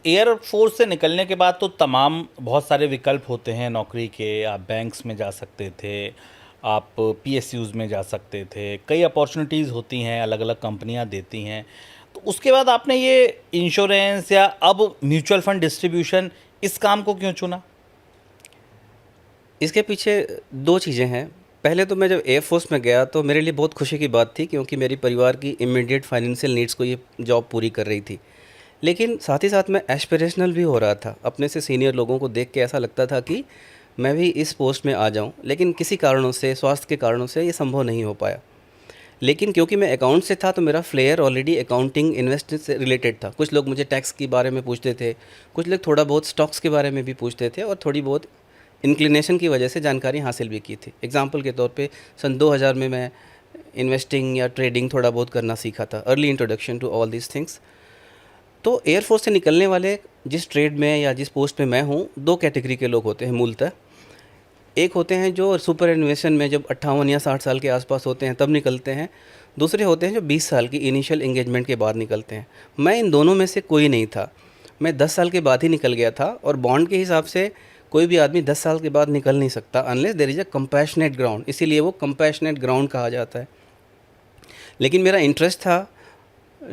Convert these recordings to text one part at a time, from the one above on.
Air force से निकलने के बाद तो तमाम बहुत सारे विकल्प होते हैं नौकरी के। आप बैंक्स में जा सकते थे, आप पीएसयूज़ में जा सकते थे, कई अपॉर्चुनिटीज़ होती हैं, अलग अलग कंपनियां देती हैं। तो उसके बाद आपने ये इंश्योरेंस या अब म्यूचुअल फंड डिस्ट्रीब्यूशन, इस काम को क्यों चुना? इसके पीछे 2 चीज़ें हैं। पहले तो मैं जब एयर फोर्स में गया तो मेरे लिए बहुत खुशी की बात थी, क्योंकि मेरी परिवार की इमीडिएट फाइनेंशियल नीड्स को ये जॉब पूरी कर रही थी। लेकिन साथ ही साथ मैं एस्पिरेशनल भी हो रहा था। अपने से सीनियर लोगों को देख के ऐसा लगता था कि मैं भी इस पोस्ट में आ जाऊं, लेकिन किसी कारणों से, स्वास्थ्य के कारणों से ये संभव नहीं हो पाया। लेकिन क्योंकि मैं अकाउंट से था तो मेरा फ्लेयर ऑलरेडी अकाउंटिंग इन्वेस्टमेंट से रिलेटेड था। कुछ लोग मुझे टैक्स के बारे में पूछते थे, कुछ लोग थोड़ा बहुत स्टॉक्स के बारे में भी पूछते थे, और थोड़ी बहुत इंक्लिनेशन की वजह से जानकारी हासिल भी की थी। एग्जांपल के तौर पे सन 2000 में मैं इन्वेस्टिंग या ट्रेडिंग थोड़ा बहुत करना सीखा था, early introduction to all these things. तो एयरफोर्स से निकलने वाले जिस ट्रेड में या जिस पोस्ट पे मैं हूँ, 2 कैटेगरी के लोग होते हैं मूलतः। एक होते हैं जो सुपर एनुएशन में जब 58 या 60 साल के आसपास होते हैं तब निकलते हैं। दूसरे होते हैं जो 20 साल की इनिशियल एंगेजमेंट के बाद निकलते हैं। मैं इन दोनों में से कोई नहीं था। मैं 10 साल के बाद ही निकल गया था, और बॉन्ड के हिसाब से कोई भी आदमी 10 साल के बाद निकल नहीं सकता unless there is a compassionate ground, इसीलिए वो कंपैशनेट ग्राउंड कहा जाता है। लेकिन मेरा इंटरेस्ट था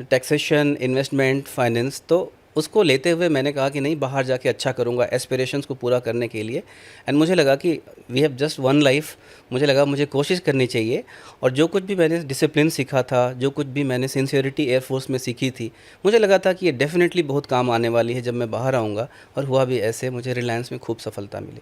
टैक्सेशन, इन्वेस्टमेंट, फाइनेंस, तो उसको लेते हुए मैंने कहा कि नहीं, बाहर जाके अच्छा करूँगा एस्पिरेशंस को पूरा करने के लिए। एंड मुझे लगा कि we have just one life, मुझे लगा मुझे कोशिश करनी चाहिए। और जो कुछ भी मैंने डिसिप्लिन सीखा था, जो कुछ भी मैंने सिंसियरिटी एयरफोर्स में सीखी थी, मुझे लगा था कि ये डेफिनेटली बहुत काम आने वाली है जब मैं बाहर आऊँगा। और हुआ भी ऐसे, मुझे रिलायंस में खूब सफलता मिली।